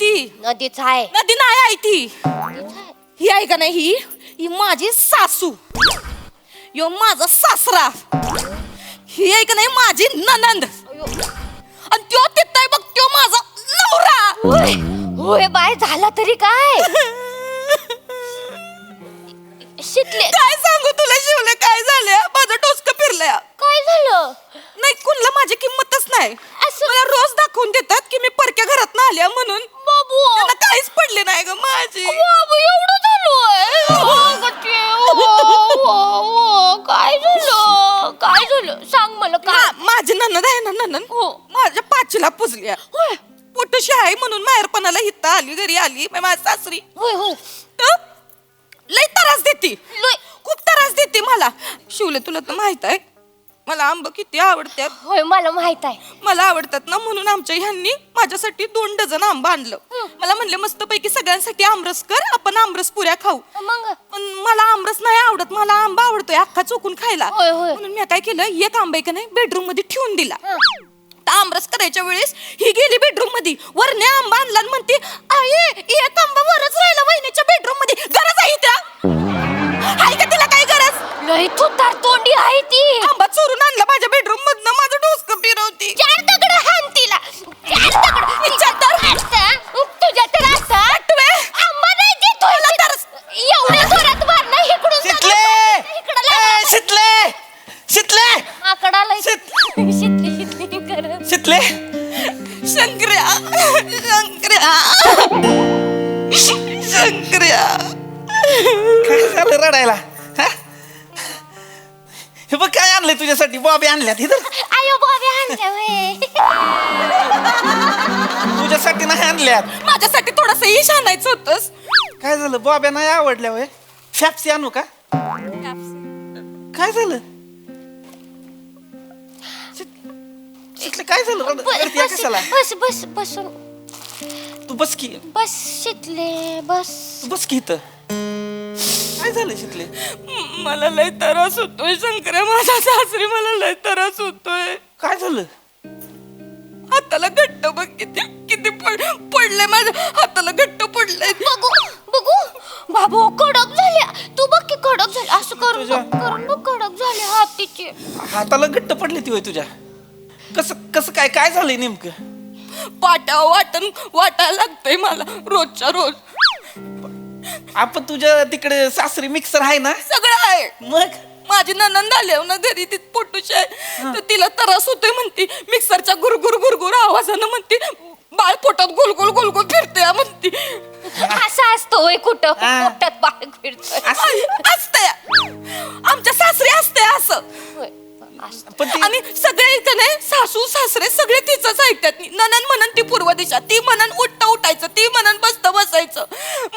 ती नदीच आहे. नदी नाही आहे ती. नदीच आहे. ही आहे का नाही ही माझी सासू. यो माझा सासरा. ही आहे का नाही माझी ननंद. आणि त्यो तिथं आहे बघ त्यो माझा नवरा. होय बाय झाला तरी काय शिकले. काय सांगू तुला शिवले काय झालं माझं डोसकं फिरलंय. काय झालं नाही कुणला माझी किंमतच नाही. असं? मला रोज दाखवून देतात की मी परक्या घरात आल्या म्हणून. बाबू त्यांना काहीच पडले नाही ग माझी. बाबू एवढं काय झालं काय झालं सांग मला काय. माझी ननद आहे ना ननद हो. माझ्या पाचीला पुजल्या. पोटशी आहे म्हणून माहेरपणाला हिता आली घरी आली माझी सासरी. होय हो तर लय त्रास देते. लय. खूप त्रास देते मला. शिवले तुला तर माहित आहे मला आंब किती आवडतात. होय मला माहित आहे. मला आवडतात ना म्हणून आमच्या ह्यांनी माझ्यासाठी 2 डझन आंबा आणलं. मला म्हणले मस्तपैकी सगळ्यांसाठी आमरस कर आपण आमरस पुऱ्या खाऊ. मग पण मला आमरस नाही आवडत. मला आंबा आवडतोय अख्खा चोकून खायला. होय, होय. म्हणून मी काय केलं एक आंबा का नाही बेडरूम मध्ये ठेवून दिला. तर आमरस करायच्या वेळेस ही गेली बेडरूम मध्ये वरने आंबा आणला आणि म्हणते आई एक आंबा वरच राहिला वहिनीच्या बेडरूम मध्ये गरज आहे त्या. आहे का तिला काय गरज. लय तू तर तोंडी आहे ती. आंबा चोरून आणला माझ्या बेडरूम मधनं माझं डोसकं फिरवती. 4 दगड हाण तिला 4 दगड तिच्या तर तुझ्या तर असा आंबा नाही देतोय तर एवढ्या जोरात मार नाही इकडून शितले शितले शितले आकडा लय शित- शितली कर शितले शंकर्या शंकर्या शंकर्या. काय झालं रडायला हा? हे बघ काय आणलंय तुझ्यासाठी बॉबी आणल्यात इथं. आयो बाबा आणल्या होय. तुझ्यासाठी नाही आणल्यात. माझ्यासाठी थोडस ईश आणायचं होतंस. काय झालं बॉब्या नाही आवडल्या होय. फॅप्सी आणू का काय झालं शितले काय झालं रडतेय कशाला. बस बस बसून तू बस की बस शितले बस. तू बस की इथं. काय झालं शितले. मला लय त्रास होतोय शंकर्या माझा सासरी मला लय त्रास होतोय. काय झालं हाताला घट्ट बघ किती किती पडलंय माझ्या हाताला घट्ट पडलंय. बघू बघू बाबू कडक झाल्या. तू बघ की कडक झाली असं करून तुझ्या- बघ, करून बघ कडक झाले हात तिचे. हाताला घट्ट पडली ती होय तुझ्या. कसं कसं काय काय झालंय नेमकं. पाट्या वाटायला लागतंय मला रोजच्या रोज. आपण तुझ्या तिकडे सासरी मिक्सर आहे ना. सगळं आहे. मग माझी ननंद आली ना घरी ती पोटूशी आहे तर तिला त्रास होतोय म्हणती मिक्सरच्या गुरगुर गुरगुर आवाजानं म्हणती बाळ पोटात गोल गोल फिरते म्हणती. असं असतं होय कुठं हा. पोटात बाळ फिरतोय. असतंय आमच्या सासरी असतंय असं. होय, असतं. पण ती आणि सगळे इथं नाही सासू सासरे सगळे तिचंच ऐकतात. ननन म्हणन ती पूर्व दिशा ती म्हणन उठता उठायचं ती म्हणन बसता बसायचं.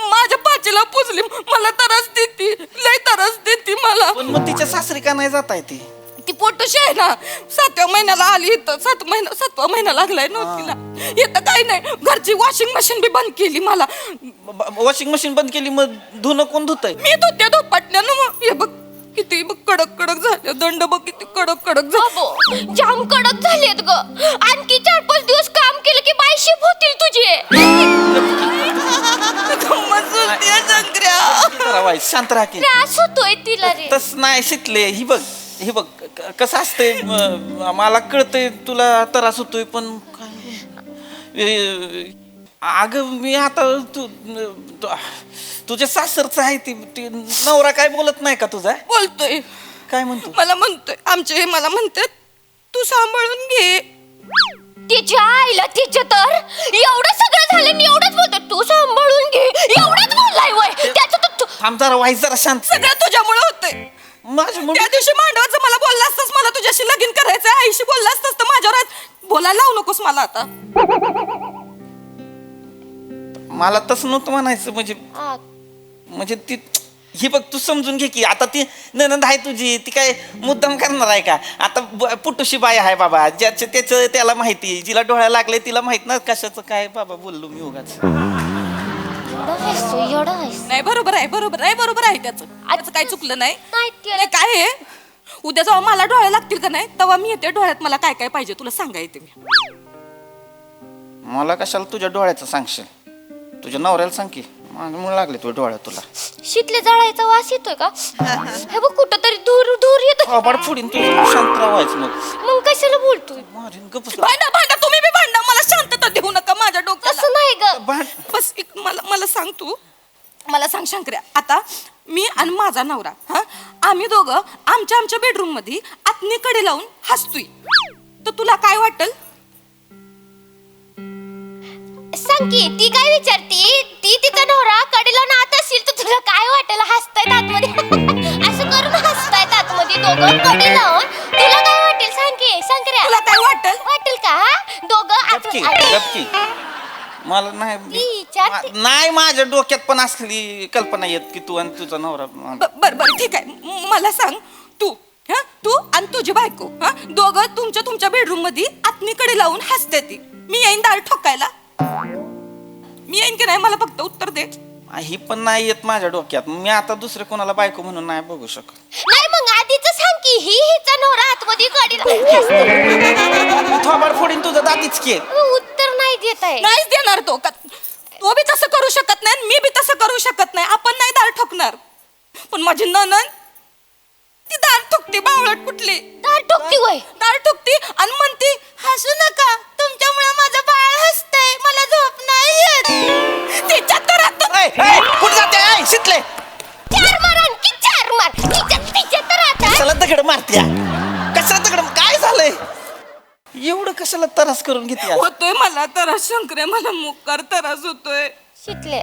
माझ्या पाचीला पुजली मला त्रास देती लय त्रास देती मला. पण मग तिच्या सासरी का नाही जात आहे ती. ती पोटोशी आहे ना 7व्या महिन्याला आली इथं 7वा महिना लागलाय नव्हतीला. येतं काही नाही घरची वॉशिंग मशीन बी बंद केली मला. वॉशिंग मशीन बंद केली मग धुणं कोण धुतय. मी धुते धोपाटण्यानं मग हे बघ किती बघ कडक कडक झाले दंड बघ किती कडक कडक झाले. बाबू जाम कडक झालेत ग. आणखी 4-5 दिवस काम केलं की बाई शिप होतील तुझे. गंमत सुनतेय शंकर्या. शांत राहा की. त्रास होतोय तिला रे. तस नाही शिकले ही बघ कसं असतंय मला कळतंय तुला त्रास होतोय पण अगं मी आता तुझ्या सासरचं आहे ती नवरा काय बोलत नाही का तुझा. बोलतोय काय म्हणतो. मला म्हणतोय आमचे मला म्हणतात तू सांभाळून घे. तिच्या आईला तिच्या तर एवढं सगळं झालं आणि एवढंच बोलतो तू सांभाळून घे एवढंच बोललाय वय त्याचं तर थांब जरा वाईस जरा शांत. सगळं तुझ्यामुळे होतंय. माझ्या त्या दिवशी मांडवाचं मला बोलला असतास मला तुझ्याशी लगीन करायचं आईशी बोलला असतास तर माझ्यावर आज बोलायला लावू नकोस मला आता. मला तसं नव्हतं म्हणायचं म्हणजे ती ही बघ तू समजून घे की आता ती ननंद आहे तुझी ती काय मुद्दाम करणार आहे का. आता पुटुशी बाई आहे बाबा ज्याचं त्याचं त्याला माहिती जिला डोळ्या लागले तिला माहित ना कशाचं काय बाबा बोललो मी उगाच. नाही बरोबर आहे त्याचं काय चुकलं नाही. नाही काय आहे उद्या जेव्हा मला डोळे लागतील का नाही तेव्हा मी येते डोळ्यात मला काय काय पाहिजे तुला सांगायचे मी. मला कशाला तुझ्या डोळ्याचं सांगशील. तुझ्या नवऱ्याला सांग की माझ्यामुळे लागले तुझ्या डोळ्यात तुला शीतले जळायचा वास येतोय का हे बघ कुठं तरी दूर दूर येतो थोबाड फोडीन तू शांत राहायचं मग कशाला बोलतोय मारीन गप्प बस. भांडा भांडा तुम्ही बी भांडा, मला शांतता देऊ नका माझ्या डोक्याला. असं नाही ग बस मला सांग तू, मला सांग शंकर्या, आता मी आणि माझा नवरा आम्ही दोघं आमच्या बेडरूम मध्ये आतनीकडे लावून हसतोय, तर तुला काय वाटल? सांग की ती काय विचारती, ती तिचा नवरा कडेला नात असेल तर तुला काय वाटेल? हसतायत आतमध्ये असं करून हसतायत आतमध्ये दोघं कडे लावून, तुला काय वाटेल? सांग की शंकर्या, तुला काय वाटल? वाटेल का दोघं गपकी आत गपकी मला नाही विचारते. नाही माझ्या डोक्यात पण असली कल्पना येत की तू आणि तुझा नवरा बर ठीक आहे, मला सांग तू तू आणि तुझी बायको दोघं तुमच्या बेडरूम मध्ये आतनीकडे लावून हसते ती, मी येईन दार ठोकायला? मी येईन की नाही मला फक्त उत्तर दे. ही पण नाही येत माझ्या डोक्यात. मी आता दुसरे कोणाला बायको म्हणून नाही बघू शकत. नाही मग आधीच सांग की हिचा नवरा आतमध्ये कडेला थोबाड फोडीन तुझं दातीच की. उत्तर नाही देत आहे. नाहीच देणार तो का? तो बी तसं करू शकत नाही, मी बी तसं करू शकत नाही. आपण नाही दार ठोकणार, पण माझी नणंद ती दार ठोकते. बावळट कुठली दार ठोकती वय, दार ठोकती आणि म्हणती हसू नका, तुमच्यामुळे माझं बाळ हसतंय, मला झोप नाही येत. तिच्या तर आता कुठं जाते शितले? चार मार आणखी चार मार. तिच्या तर आता कशाला दगड मारत्या? कशाला दगड? काय झालंय एवढं? कशाला त्रास करून घेते? होतोय मला त्रास शंकरे, मला मुक्कार त्रास होतोय. शिकले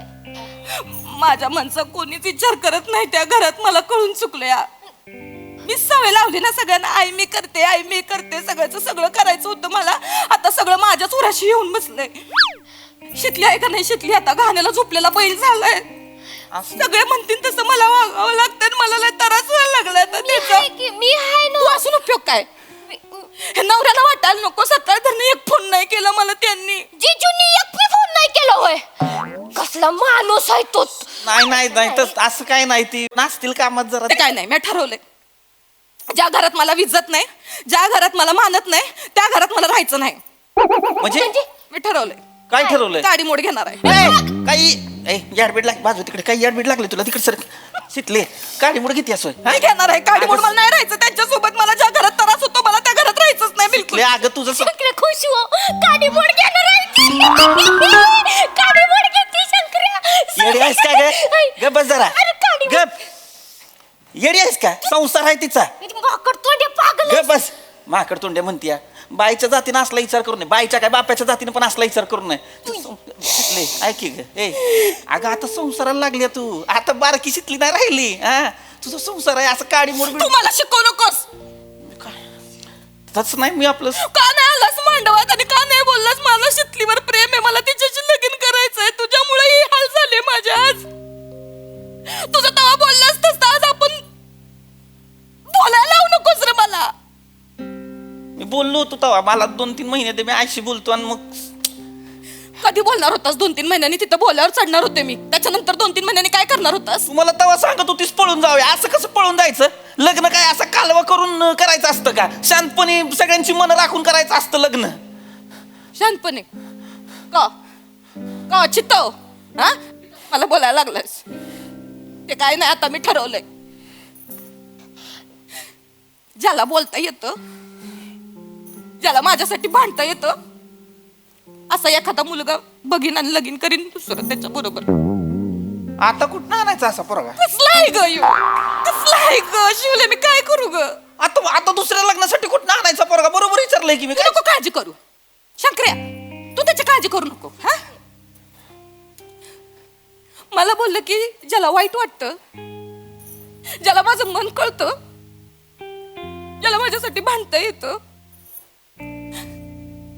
माझ्या मनचा कोणीच विचार करत नाही त्या घरात, मला कळून चुकलंय. मी सवय लावली ना सगळ्यांना, आई मी करते सगळ्याचं सगळं करायचं होतं मला. आता सगळं माझ्याच उराशी येऊन बसलंय. शितली आहे का नाही शितली? आता घाण्याला झोपलेला बैल झालाय. सगळे म्हणतील तसं मला वागावं लागतं. मला लय त्रास व्हायला लागलाय तर त्याचा. मी हाय तू असून उपयोग काय? हे नवऱ्याला वाटायला नको, सकाळ धरणे एक फोन नाही केला मला त्यांनी. जिजूनी एक बी फोन नाही केला होय. कसला माणूस आहे तो. नाही तस असं काय नाही. ती नाचतील कामात जरा. ते काय नाही, मी ठरवलंय ज्या घरात मला विजत नाही, ज्या घरात मला मानत नाही, त्या घरात मला राहायचं नाही. म्हणजे मी ठरवलंय. काय ठरवलंय? गाडी मोड घेणार आहे. काही याडबीड लाग बाजू तिकडे. काही याडबीड लागले तुला तिकडे सर? शितले गाडी मुळे किती असोय? मी घेणार आहे गाडी मोड. मला नाही राहायचं त्यांच्यासोबत. मला ज्या घरात त्रास होतो मला त्या घरात राहायचंच नाही बिलकुल. अगं तुझं शंकरे खुश हो, गाडी मोड घेणार आहे. गाडी मोड घेते शंकरे. येडी आहेस का ग? बस जरा गप. येडी आहेस का? संसार आहे तिचा. माकड तोंडे पागल. ग बस. माकड तोंड्या म्हणतीया. बाईच्या जातीनं असला विचार करू नये. बाईच्या काय बापाच्या जातीनं पण असला विचार करू नये. शितले ऐक ग. अगं आता संसाराला लागली तू. आता बारकी शितली नाही राहिली. तुझा संसार आहे असं काडी मोड. तू मला शिकवू नकोस. तसं नाही. मी आपलं का नाही आलास मांडवात आणि का नाही बोललास? मला शितलीवर प्रेम आहे, मला तिच्याशी लगीन करायचंय. तुझ्यामुळे ही हाल झाले माझे आज. तुझं तेव्हा बोललास तसं आज आपण बोलायला लावू नकोस रे मला. मी बोललो होतो तेव्हा. मला 2-3 महिने ते मी आईशी बोलतो आणि मग कधी बोलणार होतास? 2-3 महिन्यांनी तिथं बोलावर चढणार होते मी. त्याच्यानंतर 2-3 महिन्यांनी काय करणार होतास? तुम्हाला तेव्हा सांगत होतीस पळून जाऊया. असं कसं पळून जायचं? लग्न काय असं कालवा करून करायचं असतं का? शांतपणे सगळ्यांची मनं राखून करायचं असतं लग्न. शांतपणे का चित्तव मला बोलायला लागलास ते काय नाही. आता मी ठरवलंय, ज्याला बोलता येतं, ज्याला माझ्यासाठी भांडता येतं, असा एखादा मुलगा बघीन आणि लगीन करीन दुसरं त्याच्या बरोबर. आता कुठं आणायचं असा पोरगा? कसला आहे ग यो? कसला आहे ग शिवले? मी काय करू ग? आता दुसऱ्या लग्नासाठी कुठं आणायचा पोरगा? बरोबर विचारलंय की मी. तू नको काळजी करू शंकर्या, तू त्याची काळजी करू नको. मला बोललं की ज्याला वाईट वाटतं, ज्याला माझं मन कळतं, ज्याला माझ्यासाठी भांडता येतं,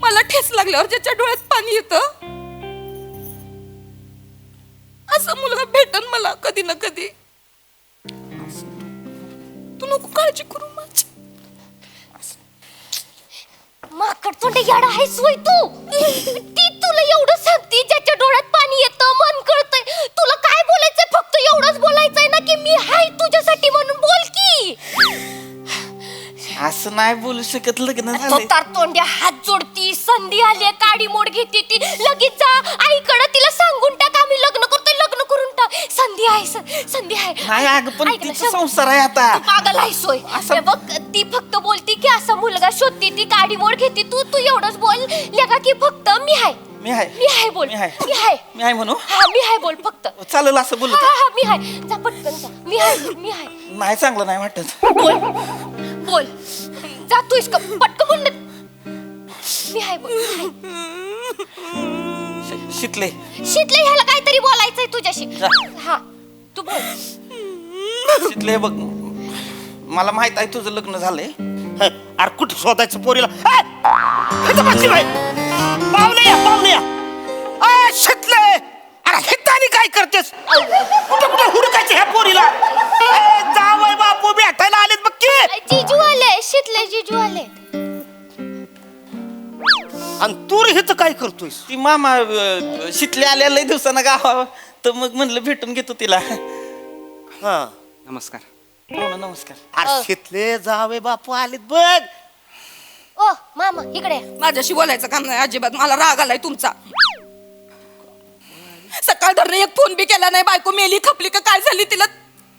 मला ठेस लागल्यावर ज्याच्या डोळ्यात पाणी येतं, असा मुलगा भेटन मला कधी ना कधी. तू नको काळजी करू माझी. माकड तोंडे याडा आहेस वय तू. ती तुला एवढं सांगते ज्याच्या डोळ्यात पाणी येतं, मन कळतंय. तुला काय बोलायचंय? फक्त एवढंच बोलायचंय ना की मी हाय तुझ्यासाठी म्हणून बोल की. असं नाही बोलू शकत. लग्न झालंय. तार तोंड्या हात जोडती, संधी आली, काडी मोड घेते ती. लगेच जा आईकडे, तिला सांगून टाक आम्ही नाही अगं पण ऐक ना, तिचा संसार आहे आता. तू पागल आहे सोय. हे बघ ती फक्त बोलती की असा मुलगा शोधती, ती गाडी मोड घेते. तू तू एवढंच बोल लेका की फक्त मी आहे मी आहे मी आहे बोल मी आहे. मी आहे मी आहे म्हणू हा मी आहे बोल फक्त. चालेल असं बोलत हा हा मी आहे. जा पटकन जा. मी आहे मी आहे. नाही चांगलं नाही वाटत. बोल बोल जा तू इसका पटकन बोल ना. मी आहे बोल मी आहे. शितले शीतले ह्याला काहीतरी बोलायचंय तुझ्याशी. जा. हा तू बोल. शितले हे बघ मला माहित आहे तुझं लग्न झालंय. अरे कुठं शोधायचं पोरीला पाहुणे या शिकले. अरे हितानी काय करतेस कुठं कुठं हुडकायचं ह्या पोरीला जावय बापू भेटायला आलेत बघ की. जीजू आले शीतले जीजू आले. आणि तू रे हिचं काय करतोयस. ती मामा शितले आल्या लय दिवसानं गावा तर मग म्हणलं भेटून घेतो तिला. हा नमस्कार. हो ना, नमस्कार. अरे शिकले जावय बापू आलेत बघ. ओ मामा इकडे या. माझ्याशी बोलायचं काम नाही अजिबात. मला राग आलाय तुमचा. सकाळ धरण एक फोन बी केला नाही. बायको मेली खपली का काय झाली तिला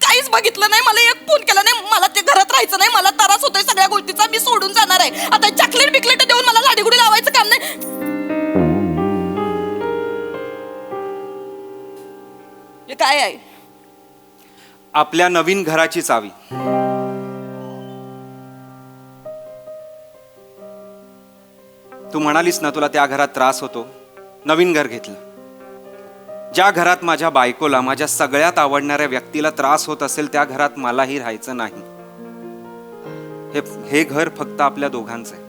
काहीच बघितलं नाही. मला एक फोन केला नाही. मला ते घरात राहायचं नाही. मला त्रास होतोय सगळ्या गोष्टीचा. मी सोडून जाणार आहे आता. चॉकलेट बिकलेट देऊन मला लाडीगुडी लावायचं काम नाही. हे काय आहे. आपल्या नवीन घराची चावी. तू म्हणालीस ना तुला त्या घरात त्रास होतो. नवीन घर घेतलं. ज्या घरात माझ्या बायकोला माझ्या सगळ्यात आवडणाऱ्या व्यक्तीला त्रास होत असेल त्या घरात मलाही राहायचं नाही. हे घर फक्त आपल्या दोघांचं आहे.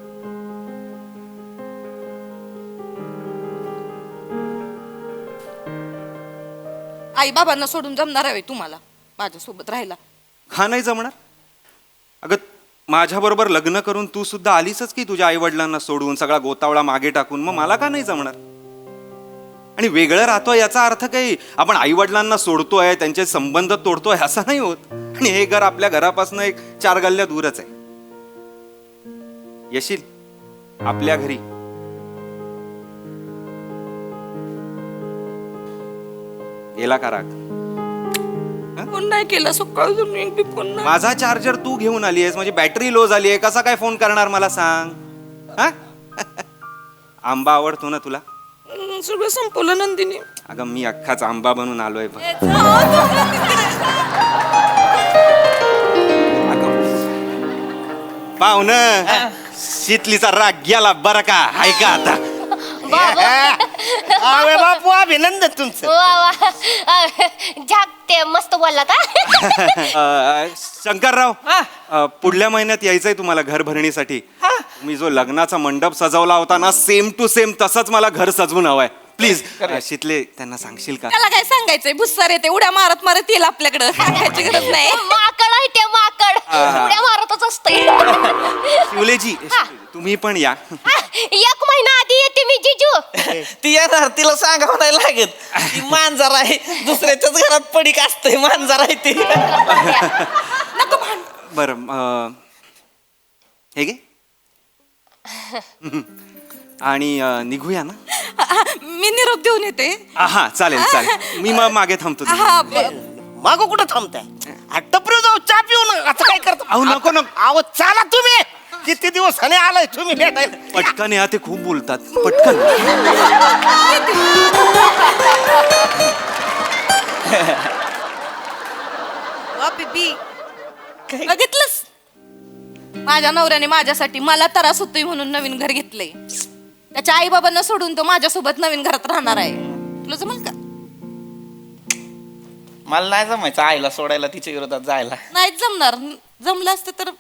आई बाबांना सोडून जमणार आहे तुम्हाला माझ्यासोबत राहायला. का नाही जमणार. अगं माझ्याबरोबर लग्न करून तू सुद्धा आलीसच की तुझ्या आई वडिलांना सोडून सगळा गोतावळा मागे टाकून. मग मला का नाही जमणार. आणि वेगळं राहतोय याचा अर्थ काही आपण आई वडिलांना सोडतोय त्यांचे संबंध तोडतोय असं नाही होत. आणि हे घर आपल्या घरापासून एक 4 गल्ल्या दूरच आहे. येशील आपल्या घरी. गेला का राग. फोन नाही केला सकाळ फोन नाही. माझा चार्जर तू घेऊन आली आहेस. माझी बॅटरी लो झाली आहे. कसा काय फोन करणार मला सांग. हा आंबा आवडतो ना तुला. सगळं संपवलं नंदिनी. अगं मी अख्खाच आंबा बनून आलोय बघ. पाहुण शीतलीचा राग गेला बरं का. ऐका आता. जावय बापू अभिनंदन तुमचं. वा वा झाकते मस्त बोलला का. शंकरराव पुढल्या महिन्यात यायचंय तुम्हाला घर भरणीसाठी. मी जो लग्नाचा मंडप सजवला होता ना सेम टू सेम तसंच मला घर सजवून हवंय. प्लीज शीतले त्यांना सांगशील का. त्याला काय सांगायचंय. भुस्सार येते उड्या मारत मारत येईल आपल्याकडं. सांगायची गरज नाही. माकड आहे ते माकड उड्या मारतच असते. शिवलेजी तुम्ही पण या. 1 महिना आधी येते मी जीजू. ती येणार तिला सांगावं नाही लागत. ती मांजर आहे दुसऱ्याच्याच घरात पडीक असते. मांजर आहे ती. बर हे घे. आणि निघूया ना. मी निरोप देऊन येते. हा चालेल चालेल. मी मग मागे थांबतो. हा मागो कुठं थांबताय. टपरी जाऊ चहा पिऊ ना असं काय करता. अहो नको नको. अहो चला तुम्ही. किती दिवसाने आलाय तुम्ही भेटायला. पटकन या. ते खूप बोलतात. पटकन. बघितलंस माझ्या नवऱ्याने माझ्यासाठी मला त्रास होतोय म्हणून नवीन घर घेतलंय. त्याच्या आई बाबांना सोडून तो माझ्यासोबत नवीन घरात राहणार आहे. तुला जमल का. मला नाही जमायचं आईला सोडायला तिच्या विरोधात जायला. नाही जमणार. जमलं असतं तर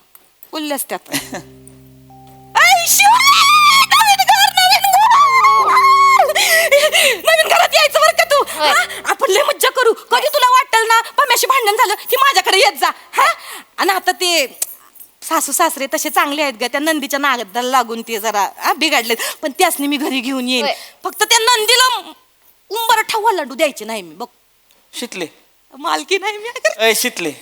बोलले असते आता. नवीन घरात यायचं बरं का तू. आपण लय मज्जा करू. कधी तुला वाटेल ना पम्याशी भांडण झालं की माझ्याकडे येत जा. हा आणि आता ते सासू सासरे तसे चांगले आहेत ग. त्या नंदीच्या नागदाला लागून ते जरा बिघडलेत. पण त्यासनी मी घरी घेऊन येईन. फक्त त्या नंदीला उंबर ठेवा लाडू द्यायचे नाही मी. बघ शितले मालकी नाही मी. अय शितले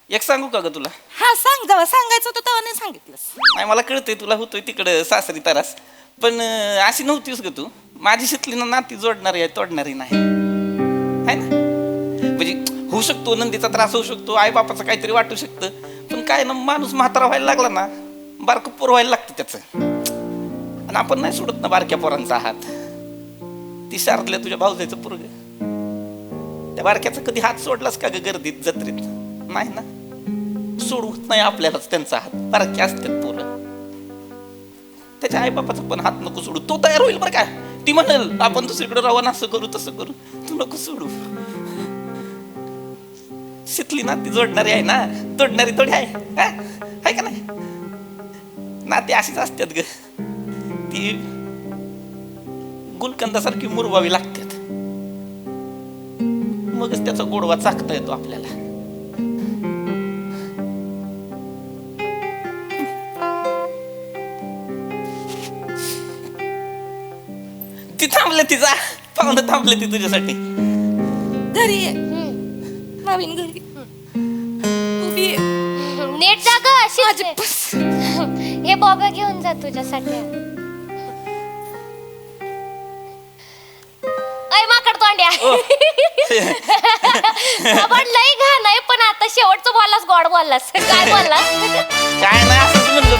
एक सांगू का ग तुला. हा सांग. जेव्हा सांगायचं होतं तेव्हा नाही सांगितलंस. नाही मला कळतंय तुला होतोय तिकडं सासरी तरास. पण अशी नव्हतीस ग तू. माझी शितलीनं नाती जोडणारी आहे तोडणारी नाही. है ना. म्हणजे होऊ शकतो, नंदीचा त्रास होऊ शकतो, आई बापाचं काहीतरी वाटू शकतं, पण काय ना माणूस म्हातारा व्हायला लागला ना बारकं पोर व्हायला लागतं त्याचं. आणि आपण नाही सोडत ना बारक्या पोरांचा हात. ती शारदल्या तुझ्या भाऊजाईचं पोरग, त्या बारक्याचा कधी हात सोडलास का ग गर्दीत जत्रेत? नाही ना, सोडवत नाही आपल्यालाच त्यांचा हात. बारके असतात पोरं, त्याच्या आई बापाचा पण हात नको सोडू. तो तयार होईल बरं का, ती म्हणल आपण दुसरीकडे राहून असं करू तसं करू, तू नको सोडू. शिकली नाती जोडणारी आहे ना, तोडणारी थोडी आहे का नाही? नाती अशीच असतात ग, ती गुलकंदासारखी मुरवावी लागतात, मगच त्याचा गोडवा चाखता येतो आपल्याला. ती थांबले, तिचा पाहुणं थांबले ती तुझ्यासाठी. घरी ये, नवीन घरी उभी आहे. नीट जागा अशी माझी बस. हे बॉबा घेऊन जा तुझ्यासाठी. अय माकड तोंड्या, आपण लई घाण आहे, पण आता शेवटचं बोललास गोड बोललास. काय बोललास? काय नाही असंच म्हणलं